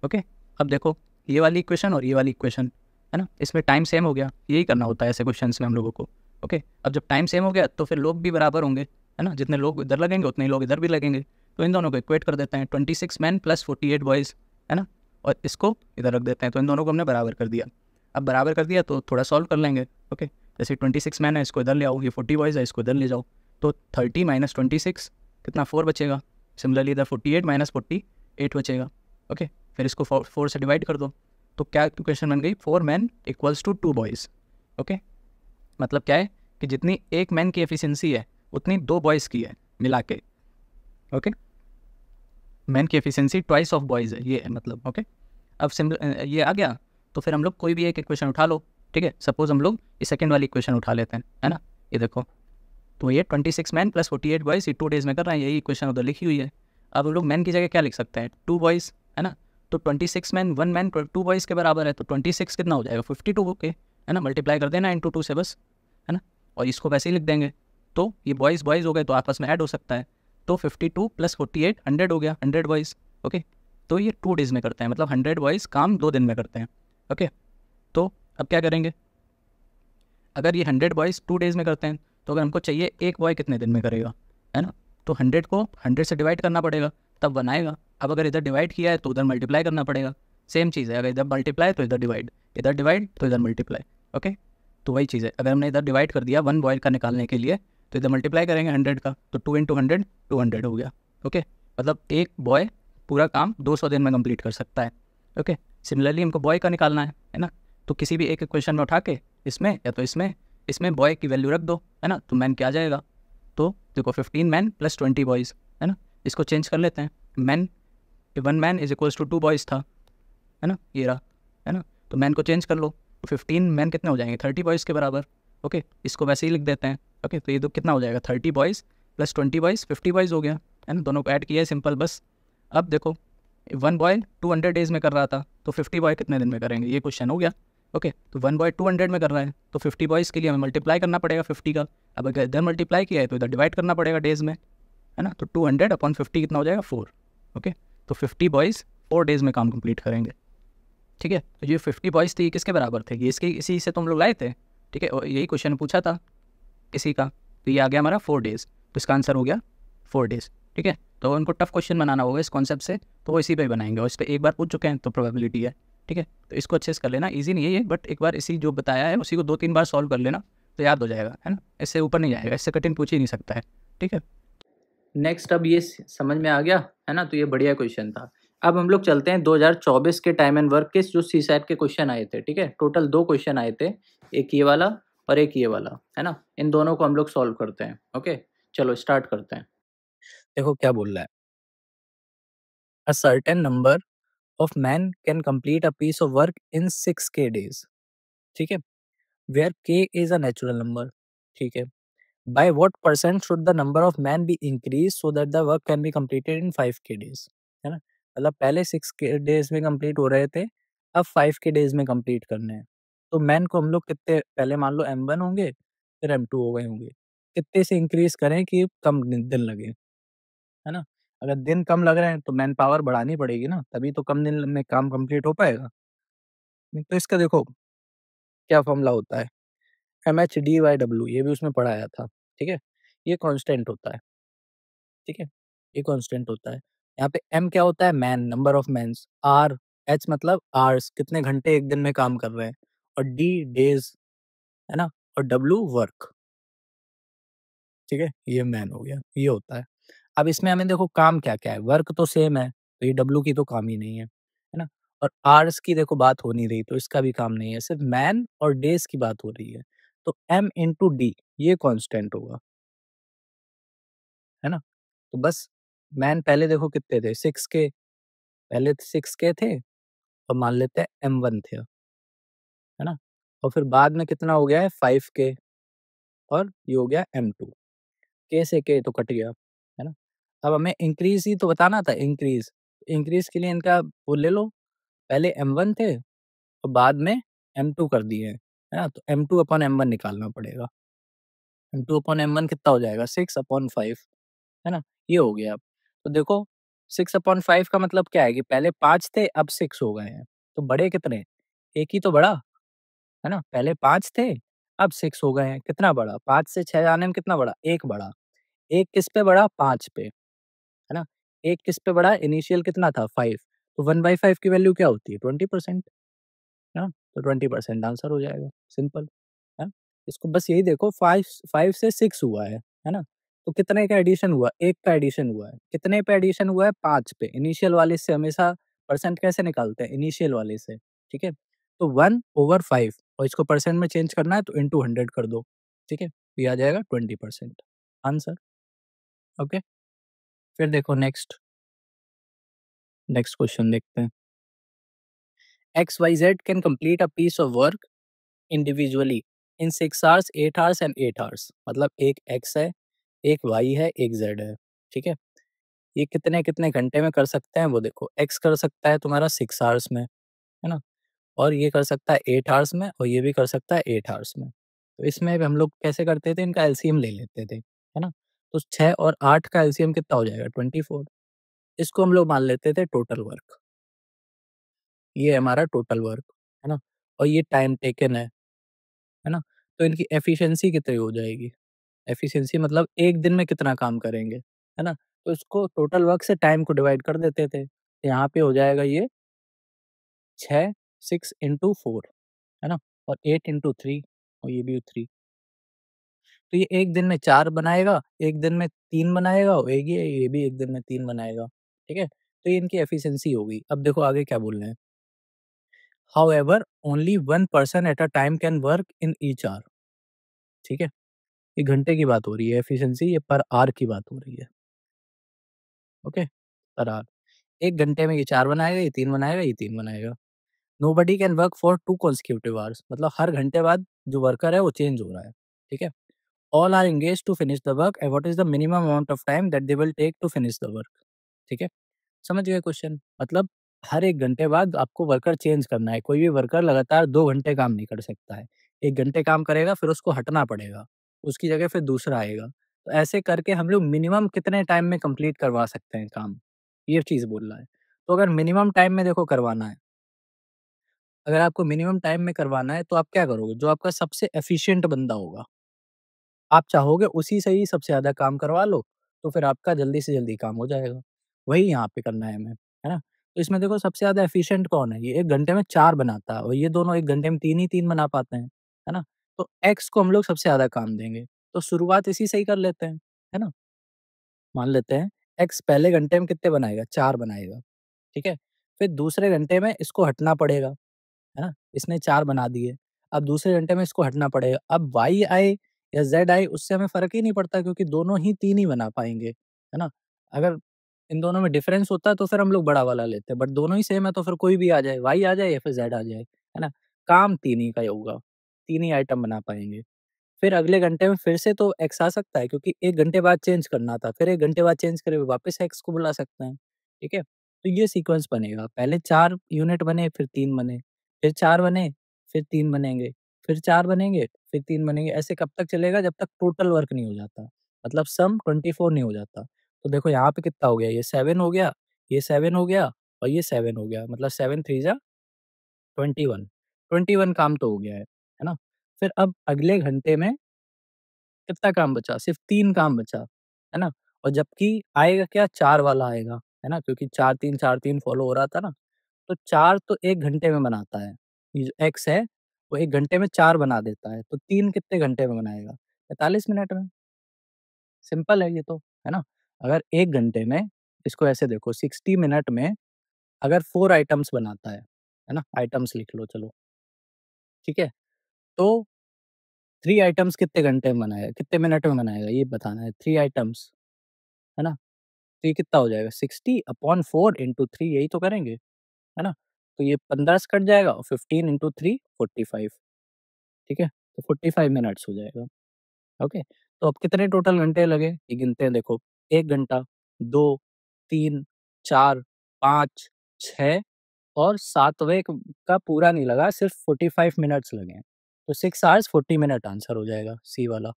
ओके, अब देखो ये वाली इक्वेशन और ये वाली इक्वेशन, है ना। इसमें टाइम सेम हो गया, यही करना होता है ऐसे क्वेश्चन में हम लोगों को। ओके, अब जब टाइम सेम हो गया तो फिर लोग भी बराबर होंगे, है ना, जितने लोग इधर लगेंगे उतने ही लोग इधर भी लगेंगे। तो इन दोनों को इक्वेट कर देते हैं, 26 मैन प्लस 48 बॉयज़, है ना, और इसको इधर रख देते हैं। तो इन दोनों को हमने बराबर कर दिया। अब बराबर कर दिया तो थोड़ा सॉल्व कर लेंगे। ओके, जैसे 26 मैन है, इसको इधर ले आओ, ये 40 बॉयज़ है, इसको इधर ले जाओ। तो 30 माइनस 26 कितना, 4 बचेगा। सिमिलरली इधर 48 माइनस 48 बचेगा। ओके, फिर इसको 4 से डिवाइड कर दो। तो क्या इक्वेशन बन गई, 4 man equals to 2 boys. Okay, मतलब क्या है कि जितनी एक मैन की एफिशिएंसी है उतनी 2 बॉयज़ की है मिला के। ओके, मैन की एफिशिएंसी ट्वाइस ऑफ बॉयज़ है, ये है मतलब। ओके, अब ये आ गया। तो फिर हम लोग कोई भी एक इक्वेशन उठा लो, ठीक है। सपोज हम लोग ये सेकंड वाली इक्वेशन उठा लेते हैं, है ना। ये देखो, तो ये 26 मैन प्लस 48 बॉयज़, ये 2 डेज़ में कर रहे हैं, यही इक्वेशन उधर लिखी हुई है। अब हम लोग मैन की जगह क्या लिख सकते हैं, 2 बॉयज़, है ना। तो 26 मैन 1 मैन 2 बॉयज़ के बराबर है। तो 26 कितना हो जाएगा, 52। ओके, है ना, मल्टीप्लाई कर देना इंटू 2 से बस, है ना, और इसको वैसे ही लिख देंगे। तो ये बॉयज़ बॉयज़ हो गए तो आपस में ऐड हो सकता है। तो 52 प्लस 48 100 हो गया, 100 बॉयज़। ओके, तो ये 2 डेज़ में करते हैं, मतलब 100 बॉयज़ काम 2 दिन में करते हैं। ओके, तो अब क्या करेंगे, अगर ये 100 बॉयज़ 2 डेज़ में करते हैं तो अगर हमको चाहिए एक बॉय कितने दिन में करेगा, है ना। तो 100 को 100 से डिवाइड करना पड़ेगा, तब बनाएगा। अब अगर इधर डिवाइड किया है तो उधर मल्टीप्लाई करना पड़ेगा। सेम चीज़ है, अगर इधर मल्टीप्लाई तो इधर डिवाइड, इधर डिवाइड तो इधर मल्टीप्लाई। ओके, तो वही चीज़ है, अगर हमने इधर डिवाइड कर दिया 1 बॉय का निकालने के लिए तो इधर मल्टीप्लाई करेंगे 100 का, तो 2 इंटू 100 200 हो गया। ओके, मतलब एक बॉय पूरा काम 200 दिन में कंप्लीट कर सकता है। ओके, सिमिलरली हमको बॉय का निकालना है ना। तो किसी भी एक इक्वेशन में उठा के इसमें या तो इसमें बॉय की वैल्यू रख दो, है ना, तो मैन क्या आ जाएगा। तो देखो 15 मैन प्लस 20 बॉयज़, है ना, इसको चेंज कर लेते हैं। Man 1 man is equals to 2 boys था, है ना, ये रहा, है ना। तो मैन को चेंज कर लो, तो 15 मैन कितने हो जाएंगे, 30 बॉयज़ के बराबर। ओके, इसको वैसे ही लिख देते हैं। ओके, तो ये तो कितना हो जाएगा, 30 बॉयज़ प्लस 20 बॉयज़ 50 बॉयज़ हो गया, है ना, दोनों को ऐड किया है, सिंपल बस। अब देखो 1 बॉय 200 डेज़ में कर रहा था, तो 50 बॉय कितने दिन में करेंगे, ये क्वेश्चन हो गया। ओके, तो 1 बॉय 200 में कर रहा है तो 50 बॉयज़ के लिए हमें मल्टीप्लाई करना पड़ेगा 50 का। अब अगर इधर मल्टीप्लाई किया है तो इधर डिवाइड करना पड़ेगा डेज़ में, है ना। तो 200 अपॉन 50 कितना हो जाएगा, 4। ओके, तो 50 बॉयज़ 4 डेज़ में काम कंप्लीट करेंगे। ठीक है, तो ये 50 बॉयज़ थे, ये किसके बराबर थे, ये इसी से तुम लोग लाए थे। ठीक है, और यही क्वेश्चन पूछा था इसी का, तो ये आ गया हमारा 4 डेज़, तो इसका आंसर हो गया 4 डेज़। ठीक है, तो उनको टफ क्वेश्चन बनाना होगा इस कॉन्सेप्ट से, तो वो इसी पे बनाएंगे, और इस पर एक बार पूछ चुके हैं तो प्रोबेबिलिटी है। ठीक है, तो इसको अच्छे से कर लेना, इजी नहीं है ये, बट एक बार इसी जो बताया है उसी को 2-3 बार सॉल्व कर लेना तो याद हो जाएगा, है ना। इससे ऊपर नहीं जाएगा, इससे कठिन पूछ ही नहीं सकता है। ठीक है, नेक्स्ट अब ये समझ में आ गया, है ना, तो ये बढ़िया क्वेश्चन था। अब हम लोग चलते हैं 2024 के टाइम एंड वर्क के जो सीसैट के क्वेश्चन आए थे। ठीक है, टोटल 2 क्वेश्चन आए थे, एक ये वाला और एक ये वाला, है ना। इन दोनों को हम लोग सॉल्व करते हैं। ओके, चलो स्टार्ट करते हैं। देखो क्या बोल रहा है, a certain number of man can complete a piece of work in 6 days। ठीक है, वेयर के इज अ नेचुरल नंबर। ठीक है, by what percent should the number of man be increase so that the work can be completed in 5 days। है ना, मतलब पहले 6 days में कंप्लीट हो रहे थे, अब 5 days में कंप्लीट करने हैं। तो मैन को हम लोग कितने, पहले मान लो M1 होंगे, फिर M2 हो गए होंगे, कितने से इंक्रीज करें कि कम दिन लगे, है ना। अगर दिन कम लग रहे हैं तो मैन पावर बढ़ानी पड़ेगी ना, तभी तो कम दिन में काम कंप्लीट हो पाएगा। नहीं तो इसका देखो क्या फॉर्मूला होता है, MH//W, ये भी उसमें पढ़ाया था। ठीक है, ये कांस्टेंट होता है। ठीक है, ये कांस्टेंट होता है। यहाँ पे M क्या होता है, man, number of mans. R, H मतलब आवर्स, कितने घंटे एक दिन में काम कर रहे हैं, और D डेज, है ना, और W वर्क। ठीक है, ये मैन हो गया, ये होता है। अब इसमें हमें देखो काम क्या-क्या है, वर्क तो सेम है, तो ये W की तो काम ही नहीं है ना? और आवर्स की देखो बात हो नहीं रही, तो इसका भी काम नहीं है, सिर्फ मैन और डेज़ की बात हो रही है। तो M इंटू D ये कांस्टेंट होगा, है ना? तो बस मैन पहले देखो कितने थे, 6 के, पहले 6 के थे, और मान लेते हैं M1 थे, है ना? और फिर बाद में कितना हो गया है, 5 के, और ये हो गया M2। के से के तो कट गया, है ना? अब हमें इंक्रीज़ ही तो बताना था, इंक्रीज़। इंक्रीज़ के लिए इनका वो ले लो, पहले M1 थे और बाद में M2 कर दिए हैं, है ना? तो M2 अपॉन M1 निकालना पड़ेगा। M2 अपॉन M1 कितना हो जाएगा, 6 अपॉन 5, है ना? ये हो गया अब। तो देखो 6 अपॉन 5 का मतलब क्या है कि पहले 5 थे, अब 6 हो गए हैं। तो बड़े कितने? एक ही तो बढ़ा, है ना? पहले 5 थे, अब 6 हो गए हैं। कितना बढ़ा? 5 से 6 जाने में कितना बढ़ा? 1 बढ़ा। 1 किस पे बढ़ा? 5 पे, है ना? 1 किस पे बढ़ा? इनिशियल कितना था? 5, तो 1/5 की वैल्यू क्या होती है? 20%, है ना? तो 20% आंसर हो जाएगा, सिंपल, है ना? इसको बस यही देखो, 5 5 से 6 हुआ है ना? तो कितने का एडिशन हुआ? 1 का एडिशन हुआ है। कितने पे एडिशन हुआ है? 5 पे। इनिशियल वाले से हमेशा परसेंट कैसे निकालते हैं? इनिशियल वाले से, ठीक है? तो 1/5 और इसको परसेंट में चेंज करना है तो इंटू 100 कर दो, ठीक है? तो ये आ जाएगा 20% आंसर, ओके? फिर देखो नेक्स्ट, नेक्स्ट क्वेश्चन देखते हैं। XYZ can complete a piece of work individually in 6 hours, 8 hours and 8 hours। मतलब एक X है, एक Y है, एक Z है, ठीक है? ये कितने-कितने घंटे में कर सकते हैं वो देखो। X कर सकता है तुम्हारा 6 आवर्स में, है ना? और ये कर सकता है 8 आवर्स में और ये भी कर सकता है 8 आवर्स में। तो इसमें भी हम लोग कैसे करते थे? इनका एलसीएम ले लेते थे, है ना? तो 6 और 8 का एलसीएम कितना हो जाएगा? 24। इसको हम लोग मान लेते थे टोटल वर्क। ये है हमारा टोटल वर्क, है ना? और ये टाइम टेकन है ना? तो इनकी एफिशिएंसी कितनी हो जाएगी? एफिशिएंसी मतलब 1 दिन में कितना काम करेंगे, है ना? तो इसको टोटल वर्क से टाइम को डिवाइड कर देते थे। यहाँ पे हो जाएगा ये 6, 6 इंटू 4, है ना? और 8 इंटू 3 और ये भी 3। तो ये 1 दिन में 4 बनाएगा, 1 दिन में 3 बनाएगा और ये भी 1 दिन में 3 बनाएगा, ठीक है? तो ये इनकी एफिशिएंसी हो गई। अब देखो आगे क्या बोल रहे हैं। However only 1 person at a time can work in each hour, ठीक है? ये घंटे की बात हो रही है, एफिशिएंसी ये पर आवर की बात हो रही है, ओके? Per hour. 1 घंटे में ये 4 बनाएगा, ये 3 बनाएगा, ये 3 बनाएगा। Nobody can work for 2 consecutive hours. मतलब हर घंटे बाद जो वर्कर है वो चेंज हो रहा है, ठीक है? All are engaged to finish the work and what is the minimum amount of time that they will take to finish the work, ठीक है? समझ गए क्वेश्चन? मतलब हर 1 घंटे बाद आपको वर्कर चेंज करना है। कोई भी वर्कर लगातार 2 घंटे काम नहीं कर सकता है। 1 घंटे काम करेगा फिर उसको हटना पड़ेगा। उसकी जगह फिर दूसरा आएगा। तो ऐसे करके हम लोग मिनिमम कितने टाइम में कंप्लीट करवा सकते हैं काम? ये चीज़ बोल रहा है। तो अगर मिनिमम टाइम में देखो करवाना है, अगर आपको मिनिमम टाइम में करवाना है तो आप क्या करोगे? जो आपका सबसे एफिशिएंट बंदा होगा, आप चाहोगे उसी से ही सबसे ज़्यादा काम करवा लो, तो फिर आपका जल्दी से जल्दी काम हो जाएगा। वही यहाँ पे करना है हमें, है ना? तो इसमें देखो सबसे ज़्यादा एफिशिएंट कौन है? ये 1 घंटे में 4 बनाता है और ये दोनों 1 घंटे में 3 ही 3 बना पाते हैं, है ना? तो एक्स को हम लोग सबसे ज़्यादा काम देंगे, तो शुरुआत इसी से ही कर लेते हैं, है ना? मान लेते हैं एक्स पहले घंटे में कितने बनाएगा? 4 बनाएगा, ठीक है? फिर दूसरे घंटे में इसको हटना पड़ेगा, है ना? इसने 4 बना दिए। अब दूसरे घंटे में इसको हटना पड़ेगा। अब वाई आए या ज़ेड आए उससे हमें फ़र्क ही नहीं पड़ता क्योंकि दोनों ही 3 ही बना पाएँगे, है ना? अगर इन दोनों में डिफ़रेंस होता तो फिर हम लोग बड़ा वाला लेते, बट दोनों ही सेम है तो फिर कोई भी आ जाए, वाई आ जाए या फिर ज़ेड आ जाए, है ना? काम 3 ही का ही होगा, 3 ही आइटम बना पाएँगे। फिर अगले घंटे में फिर से तो एक्स आ सकता है क्योंकि 1 घंटे बाद चेंज करना था, फिर 1 घंटे बाद चेंज करे हुए वापस एक्स को बुला सकते हैं, ठीक है? तो ये सीक्वेंस बनेगा, पहले 4 यूनिट बने, फिर 3 बने, फिर 4 बने, फिर 3 बनेंगे, फिर 4 बनेंगे, फिर 3 बनेंगे, ऐसे कब तक चलेगा जब तक टोटल वर्क नहीं हो जाता, मतलब सम 24 नहीं हो जाता। तो देखो यहाँ पे कितना हो गया, ये 7 हो गया, ये 7 हो गया और ये 7 हो गया, मतलब 7 3 जा 21, 21 काम तो हो गया है ना? फिर अब अगले घंटे में कितना काम बचा? सिर्फ़ 3 काम बचा, है ना? और जबकि आएगा क्या 4 वाला आएगा, है ना? क्योंकि 4-3 फ़ॉलो हो रहा था ना, तो 4 तो 1 घंटे में बनाता है। ये जो एक्स है, वो 1 घंटे में 4 बना देता है, तो 3 कितने घंटे में बनाएगा? 45 मिनट में। सिंपल है ये तो, है ना? अगर 1 घंटे में इसको ऐसे देखो 60 मिनट में अगर 4 आइटम्स बनाता है ना? आइटम्स लिख लो चलो, ठीक है? तो 3 आइटम्स कितने घंटे में बनाएगा? कितने मिनट में बनाएगा? ये बताना है। 3 आइटम्स, है ना? तो ये कितना हो जाएगा 60 अपॉन 4 इंटू 3 यही तो करेंगे, है ना? तो ये 15 से कट जाएगा और 15 इंटू 3 45, ठीक है? तो 45 मिनट्स हो जाएगा, ओके? तो अब कितने टोटल घंटे लगे? ये गिनते हैं देखो 1 घंटा, 2, 3, 4, 5, 6 और 7वें क का पूरा नहीं लगा, सिर्फ 45 मिनट्स लगे हैं। तो 6 आवर्स 40 मिनट आंसर हो जाएगा सी वाला,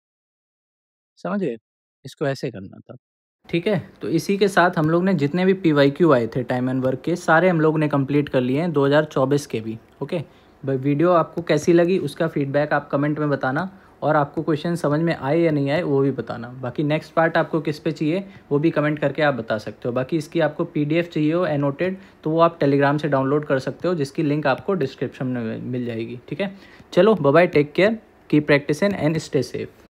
समझ गए? इसको ऐसे करना था। ठीक है, तो इसी के साथ हम लोग ने जितने भी पीवाईक्यू आए थे टाइम एंड वर्क के सारे हम लोग ने कंप्लीट कर लिए हैं 2024 के भी, ओके। वीडियो आपको कैसी लगी उसका फीडबैक आप कमेंट में बताना, और आपको क्वेश्चन समझ में आए या नहीं आए वो भी बताना। बाकी नेक्स्ट पार्ट आपको किस पे चाहिए वो भी कमेंट करके आप बता सकते हो। बाकी इसकी आपको PDF चाहिए हो एनोटेड तो वो आप टेलीग्राम से डाउनलोड कर सकते हो, जिसकी लिंक आपको डिस्क्रिप्शन में मिल जाएगी। ठीक है, चलो bye bye, take care, keep practising and stay safe.